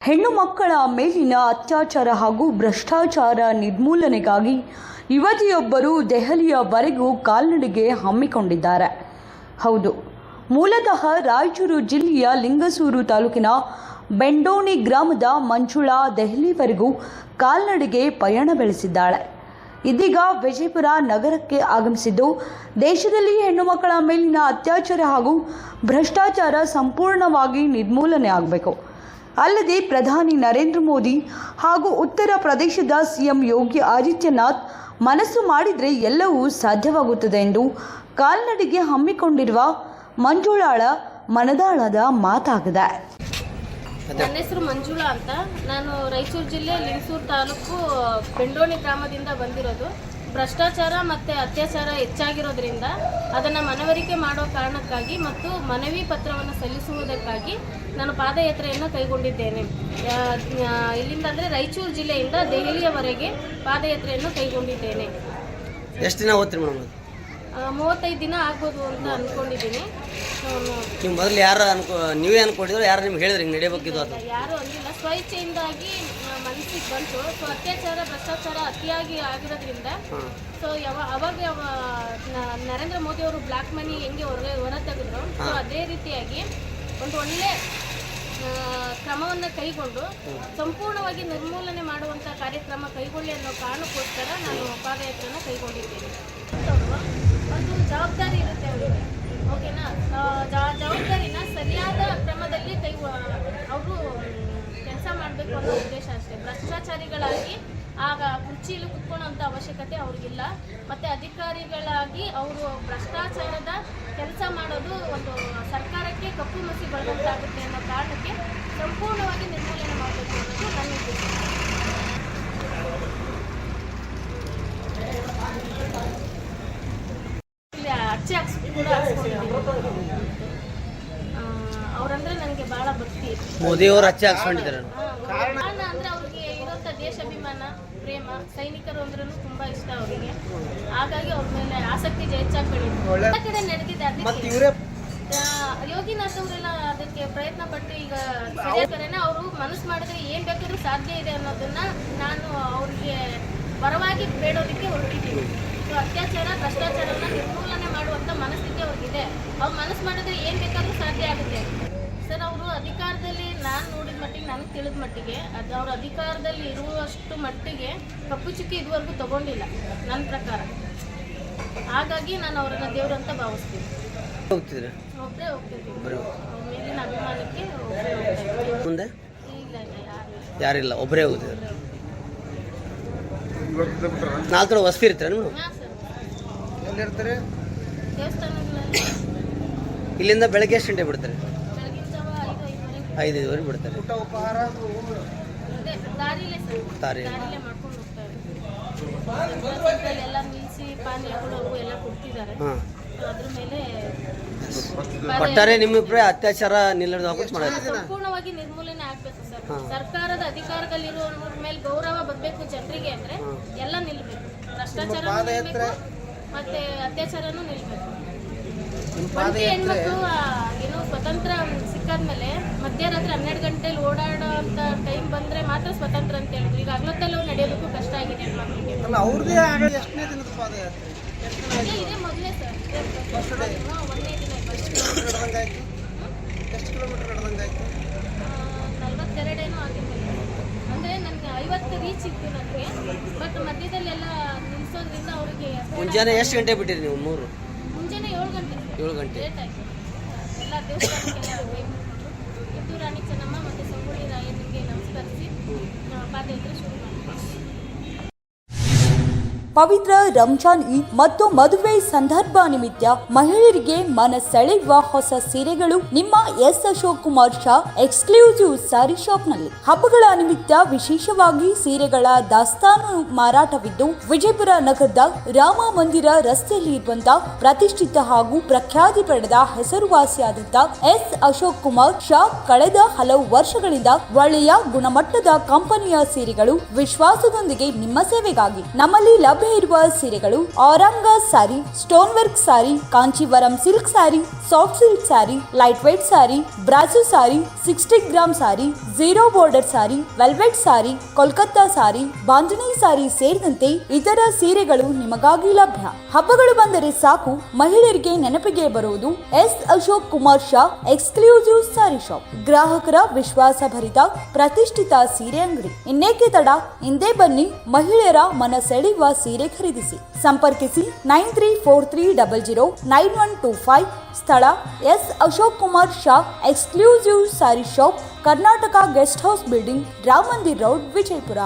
ಹೆಣ್ಣು ಮಕ್ಕಳ ಮೇಲಿನ ಅತ್ಯಾಚಾರ ಹಾಗೂ ಭ್ರಷ್ಟಾಚಾರ ನಿರ್ಮೂಲನೆಗಾಗಿ ಯುವತಿಯೊಬ್ಬರು ದೆಹಲಿಯವರೆಗೂ ಕಾಲ್ನಡಿಗೆ ಹಮ್ಮಿಕೊಂಡಿದ್ದಾರೆ. ಹೌದು, ಮೂಲತಃ ರಾಯಚೂರು ಜಿಲ್ಲೆಯ ಲಿಂಗಸೂರು ತಾಲೂಕಿನ ಬೆಂಡೋಣಿ ಗ್ರಾಮದ ಮಂಜುಳಾ ದೆಹಲಿವರೆಗೂ ಕಾಲ್ನಡಿಗೆ ಪಯಣ ಬೆಳೆಸಿದ್ದಾಳೆ. ಇದೀಗ ವಿಜಯಪುರ ನಗರಕ್ಕೆ ಆಗಮಿಸಿದ್ದು, ದೇಶದಲ್ಲಿ ಹೆಣ್ಣು ಮಕ್ಕಳ ಮೇಲಿನ ಅತ್ಯಾಚಾರ ಹಾಗೂ ಭ್ರಷ್ಟಾಚಾರ ಸಂಪೂರ್ಣವಾಗಿ ನಿರ್ಮೂಲನೆ ಆಗಬೇಕು. ಅಲ್ಲದೆ ಪ್ರಧಾನಿ ನರೇಂದ್ರ ಮೋದಿ ಹಾಗೂ ಉತ್ತರ ಪ್ರದೇಶದ ಸಿಎಂ ಯೋಗಿ ಆದಿತ್ಯನಾಥ್ ಮನಸ್ಸು ಮಾಡಿದರೆ ಎಲ್ಲವೂ ಸಾಧ್ಯವಾಗುತ್ತದೆ ಎಂದು ಕಾಲ್ನಡಿಗೆ ಹಮ್ಮಿಕೊಂಡಿರುವ ಮಂಜುಳಾಳ ಮನದಾಳದ ಮಾತಾಗಿದೆ. ನನ್ನ ಹೆಸರು ಮಂಜುಳಾ ಅಂತ. ನಾನು ರಾಯಚೂರು ಜಿಲ್ಲೆ ಲಿಂಗಸೂರು ತಾಲೂಕು ಬೆಂಡೋಣಿ ಗ್ರಾಮದಿಂದ ಬಂದಿರೋದು. ಭ್ರಷ್ಟಾಚಾರ ಮತ್ತು ಅತ್ಯಾಚಾರ ಹೆಚ್ಚಾಗಿರೋದ್ರಿಂದ ಅದನ್ನು ಮನವರಿಕೆ ಮಾಡೋ ಕಾರಣಕ್ಕಾಗಿ ಮತ್ತು ಮನವಿ ಪತ್ರವನ್ನು ಸಲ್ಲಿಸುವುದಕ್ಕಾಗಿ ನಾನು ಪಾದಯಾತ್ರೆಯನ್ನು ಕೈಗೊಂಡಿದ್ದೇನೆ. ಇಲ್ಲಿಂದ ಅಂದರೆ ರಾಯಚೂರು ಜಿಲ್ಲೆಯಿಂದ ದೆಹಲಿಯವರೆಗೆ ಪಾದಯಾತ್ರೆಯನ್ನು ಕೈಗೊಂಡಿದ್ದೇನೆ. ಎಷ್ಟು ದಿನ ಹೋಗ್ತೀರಿ ಮೇಡಮ್? 35 ದಿನ ಆಗ್ಬೋದು ಅಂತ ಅಂದ್ಕೊಂಡಿದ್ದೀನಿ. ನೀವು ಮೊದಲು ಯಾರು ನೀವೇ ಅನ್ಕೊಂಡಿದ್ರು, ಯಾರು ನಿಮ್ಗೆ ಹೇಳಿದ್ರಿ ಹಿಂಗೆ ನಡೆಯಬೇಕಿದ್ದು? ಅದು ಯಾರು ಅಂದಿಲ್ಲ, ಸ್ವಇಚ್ಛೆಯಿಂದಾಗಿ ಮನಸ್ಸಿಗೆ ಬಂತು. ಸೊ ಅತ್ಯಾಚಾರ ಭ್ರಷ್ಟಾಚಾರ ಅತಿಯಾಗಿ ಆಗಿರೋದ್ರಿಂದ ಅವಾಗ ನರೇಂದ್ರ ಮೋದಿ ಅವರು ಬ್ಲ್ಯಾಕ್ ಮನಿ ಹೆಂಗೆ ಹೊರ ತೆಗೆದ್ರು, ಸೊ ಅದೇ ರೀತಿಯಾಗಿ ಒಂದು ಒಳ್ಳೆ ಕ್ರಮವನ್ನು ಕೈಗೊಂಡು ಸಂಪೂರ್ಣವಾಗಿ ನಿರ್ಮೂಲನೆ ಮಾಡುವಂಥ ಕಾರ್ಯಕ್ರಮ ಕೈಗೊಳ್ಳಿ ಅನ್ನೋ ಕಾರಣಕ್ಕೋಸ್ಕರ ನಾನು ಪಾದಯಾತ್ರೆಯನ್ನು ಕೈಗೊಂಡಿದ್ದೇನೆ. ಒಂದು ಜವಾಬ್ದಾರಿ ಇರುತ್ತೆ ಅವರಿಗೆ, ಓಕೆನಾ? ಜವಾಬ್ದಾರಿನ ಸರಿಯಾದ ಕ್ರಮದಲ್ಲಿ ಅವರು ಕೆಲಸ ಮಾಡಬೇಕು ಅನ್ನೋ ಉದ್ದೇಶ ಅಷ್ಟೇ. ಭ್ರಷ್ಟಾಚಾರಿಗಳಾಗಿ ಆಗ ಕುರ್ಚಿಯಲ್ಲಿ ಕುತ್ಕೊಳ್ಳೋಂಥ ಅವಶ್ಯಕತೆ ಅವ್ರಿಗಿಲ್ಲ. ಮತ್ತು ಅಧಿಕಾರಿಗಳಾಗಿ ಅವರು ಭ್ರಷ್ಟಾಚಾರದ ಕೆಲಸ ಮಾಡೋದು ಒಂದು ಸರ್ಕಾರಕ್ಕೆ ಕಪ್ಪು ಮಸಿ ಬಳೆದಂತಾಗುತ್ತೆ ಅನ್ನೋ ಕಾರಣಕ್ಕೆ ಸಂಪೂರ್ಣವಾಗಿ ನಿರ್ಮೂಲನೆ ಮಾಡಬೇಕು ಅನ್ನೋದು ನನ್ನ ಉದ್ದೇಶ. ಇಲ್ಲಿ ಅಚ್ಚೆ ಕೂಡ ಹಾಕ್ಸ್ಕೊಂಡಿದ್ದೀನಿ. ಅವರಂದ್ರೆ ನನಗೆ ಬಹಳ ಭಕ್ತಿ. ಮೋದಿಯವರು ಅಚ್ಚೆ ಹಾಕ್ಸ್ಕೊಂಡಿದ್ದಾರೆ. ಕಾರಣ ಅಂದ್ರೆ ಅವ್ರಿಗೆ ಇರೋಂಥ ದೇಶಾಭಿಮಾನ, ಪ್ರೇಮ, ಸೈನಿಕರು ಅಂದ್ರೂ ತುಂಬಾ ಇಷ್ಟ ಅವರಿಗೆ. ಹಾಗಾಗಿ ಅವ್ರ ಮೇಲೆ ಆಸಕ್ತಿ ಹೆಚ್ಚಾಗಿ ಬೆಳೀತು. ಎಲ್ಲ ಕಡೆ ನಡೆದಿದೆ. ಅದಕ್ಕೆ ಯೋಗಿನಾಥ್ ಅವರೆಲ್ಲ ಅದಕ್ಕೆ ಪ್ರಯತ್ನ ಪಟ್ಟು ಈಗ ಅವರು ಮನಸ್ಸು ಮಾಡಿದ್ರೆ ಏನ್ ಬೇಕಾದ್ರೂ ಸಾಧ್ಯ ಇದೆ ಅನ್ನೋದನ್ನ ನಾನು ಅವ್ರಿಗೆ ಪರವಾಗಿ ಬೇಡೋದಕ್ಕೆ ಹೊರಟಿದ್ದೀನಿ. ಅತ್ಯಾಚಾರ ಭ್ರಷ್ಟಾಚಾರನ ನಿರ್ಮೂಲನೆ ಮಾಡುವಂಥ ಮನಸ್ಥಿತಿ ಅವ್ರಿಗಿದೆ. ಅವ್ರು ಮನಸ್ಸು ಮಾಡಿದ್ರೆ ಏನು ಬೇಕಾದ್ರೂ ಸಾಧ್ಯ ಆಗುತ್ತೆ ಸರ್. ಅವರು ಅಧಿಕಾರದಲ್ಲಿ ನಾನು ನೋಡಿದ ಮಟ್ಟಿಗೆ, ನನಗೆ ತಿಳಿದ ಮಟ್ಟಿಗೆ ಅದು ಅವ್ರ ಅಧಿಕಾರದಲ್ಲಿ ಇರುವಷ್ಟು ಮಟ್ಟಿಗೆ ಕಪ್ಪು ಚುಕ್ಕಿ ಇದುವರೆಗೂ ತಗೊಂಡಿಲ್ಲ ನನ್ನ ಪ್ರಕಾರ. ಹಾಗಾಗಿ ನಾನು ಅವರನ್ನ ದೇವ್ರಂತ ಭಾವಿಸ್ತೀನಿ. ಒಬ್ಬರೇ ಹೋಗ್ತಿದ್ದೀನಿ. ಅವ್ರ ಮೇಲಿನ ಅಭಿಮಾನಕ್ಕೆ ಮುಂದೆ ಇಲ್ಲ ಯಾರಿಲ್ಲ, ಒಬ್ಬರೇ ಹೋಗ್ತಿದ್ದಾರೆ. 4 ಕಡೆ ವಸತಿ ಇರ್ತಾರೆ ನೀವು? ಎಲ್ಲಿರ್ತಾರೆ? ದೇವಸ್ಥಾನಗಳಲ್ಲಿ. ಇಲ್ಲಿಂದ ಬೆಳಗ್ಗೆ ಎಷ್ಟು ಗಂಟೆ ಬಿಡ್ತಾರೆ? ಬೆಳಗಿನ ಜಾವ 5-5:30 ಬಿಡ್ತಾರೆ. ಊಟ ಉಪಹಾರ ದಾರಿಲೇ ಸರ್, ದಾರಿಲೇ ಮಾಡ್ಕೊಂಡು ಹೋಗ್ತಾರೆ. ಎಲ್ಲ ನಿಲ್ಲಿಸಿ ಪಾನೀಯಗಳು ಎಲ್ಲ ಕೊಡ್ತಿದ್ದಾರೆ. ಅದ್ರ ಮೇಲೆ ಒಟ್ಟಾರೆ ನಿಮ್ಮ ಅತ್ಯಾಚಾರ ಸಂಪೂರ್ಣವಾಗಿ ನಿರ್ಮೂಲನೆ ಆಗ್ಬೇಕು ಸರ್. ಸರ್ಕಾರದ ಅಧಿಕಾರದಲ್ಲಿರುವವ್ರ ಮೇಲೆ ಗೌರವ ಬರಬೇಕು ಜನರಿಗೆ ಅಂದ್ರೆ ಎಲ್ಲ ನಿಲ್ಬೇಕು. ಭ್ರಷ್ಟಾಚಾರ ನಿಲ್ಬೇಕು ಮತ್ತೆ ಅತ್ಯಾಚಾರನೂ ನಿಲ್ಬೇಕು. ಹೆಣ್ಮಕ್ಳು ಏನು ಸ್ವತಂತ್ರ ಸಿಕ್ಕಾದ್ಮೇಲೆ ಮಧ್ಯರಾತ್ರಿ 12 ಗಂಟೆಲಿ ಓಡಾಡೋ ಅಂತ ಟೈಮ್ ಬಂದ್ರೆ ಮಾತ್ರ ಸ್ವತಂತ್ರ ಅಂತ ಹೇಳಿದ್ರು. ಈಗ ಅಗ್ಲತ್ತಲ್ಲಿ ಅವ್ರು ನಡೆಯೋದಕ್ಕೂ ಕಷ್ಟ ಆಗಿದೆ ಹೆಣ್ಮಕ್ಳಿಗೆ. ಇದೇ ಮೊದಲೇ ಸರ್, 1ನೇ ದಿನ. 42 ಏನೋ ಆಗಿದೆ. ಅಂದರೆ ನನಗೆ 50 ರೀಚ್ ಇತ್ತು ನನಗೆ. ಬಟ್ ಮಧ್ಯದಲ್ಲಿ ಎಲ್ಲ ನಿಲ್ಲಿಸೋದ್ರಿಂದ ಅವರಿಗೆ. ಮುಂಜಾನೆ ಎಷ್ಟು ಗಂಟೆ ಬಿಟ್ಟಿರಿ ನೀವು? ಮುಂಜಾನೆ 7 ಗಂಟೆ. 7 ಗಂಟೆ ಲೇಟ್ ಆಯಿತು. ಎಲ್ಲ ದೇವಸ್ಥಾನಕ್ಕೆಲ್ಲ ಇದ್ದು ರಾಣಿ ಚೆನ್ನಮ್ಮ ಮತ್ತು ಸಂಗೊಳ್ಳಿ ರಾಯನಿಗೆ ನಮಸ್ಕರಿಸಿ ಪಾದಯಾತ್ರೆ ಶುರು ಮಾಡಿದ್ವಿ. ಪವಿತ್ರ ರಂಜಾನ್ ಈದ್ ಮತ್ತು ಮದುವೆ ಸಂದರ್ಭ ನಿಮಿತ್ತ ಮಹಿಳೆಯರಿಗೆ ಮನ ಸೆಳೆಯುವ ಹೊಸ ಸೀರೆಗಳು ನಿಮ್ಮ ಎಸ್ ಅಶೋಕ್ ಕುಮಾರ್ ಶಾ ಎಕ್ಸ್ಕ್ಲೂಸಿವ್ ಸ್ಯಾರಿ ಶಾಪ್ನಲ್ಲಿ. ಹಬ್ಬಗಳ ನಿಮಿತ್ತ ವಿಶೇಷವಾಗಿ ಸೀರೆಗಳ ದಾಸ್ತಾನು ಮಾರಾಟವಿದ್ದು, ವಿಜಯಪುರ ನಗರದ ರಾಮ ಮಂದಿರ ರಸ್ತೆಯಲ್ಲಿ ಇರುವಂತಹ ಪ್ರತಿಷ್ಠಿತ ಹಾಗೂ ಪ್ರಖ್ಯಾತಿ ಪಡೆದ ಹೆಸರುವಾಸಿಯಾದಂತ ಎಸ್ ಅಶೋಕ್ ಕುಮಾರ್ ಶಾ ಕಳೆದ ಹಲವು ವರ್ಷಗಳಿಂದ ಒಳ್ಳೆಯ ಗುಣಮಟ್ಟದ ಕಂಪನಿಯ ಸೀರೆಗಳು ವಿಶ್ವಾಸದೊಂದಿಗೆ ನಿಮ್ಮ ಸೇವೆಗಾಗಿ ನಮ್ಮಲ್ಲಿ ಲಭ್ಯ ಲಭ್ಯ ಇರುವ ಸೀರೆಗಳು ಔರಂಗ ಸಾರಿ, ಸ್ಟೋನ್ ವರ್ಕ್ ಸಾರಿ, ಕಾಂಚೀವರಂ ಸಿಲ್ಕ್ ಸಾರಿ, ಸಾಫ್ಟ್ ಸಿಲ್ಕ್ ಸಾರಿ, ಲೈಟ್ ವೇಟ್ ಸಾರಿ, ಬ್ರಾಸೋ ಸಾರಿ, 60 ಗ್ರಾಮ್ ಸಾರಿ, ಝೀರೋ ಬಾರ್ಡರ್ ಸಾರಿ, ವೆಲ್ವೆಟ್ ಸಾರಿ, ಕೋಲ್ಕತ್ತಾ ಸಾರಿ, ಬಾಂಧನಿ ಸಾರಿ ಸೇರಿದಂತೆ ಇತರ ಸೀರೆಗಳು ನಿಮಗಾಗಿ ಲಭ್ಯ. ಹಬ್ಬಗಳು ಬಂದರೆ ಸಾಕು ಮಹಿಳೆಯರಿಗೆ ನೆನಪಿಗೆ ಬರುವುದು S Ashok Kumar Shah exclusive sari shop. ಗ್ರಾಹಕರ ವಿಶ್ವಾಸಭರಿತ ಪ್ರತಿಷ್ಠಿತ ಸೀರೆ ಅಂಗಡಿ. ಇನ್ನೇಕೆ ತಡ, ಹಿಂದೆ ಬನ್ನಿ, ಮಹಿಳೆಯರ ಮನ ಸೆಳೆಯುವ ಸೀರೆ ಖರೀದಿಸಿ. ಸಂಪರ್ಕಿಸಿ 9343009125. ಸ್ಥಳ S Ashok Kumar Shah exclusive sari shop, Karnataka guest house building, Ram Mandir road, Vijayapura.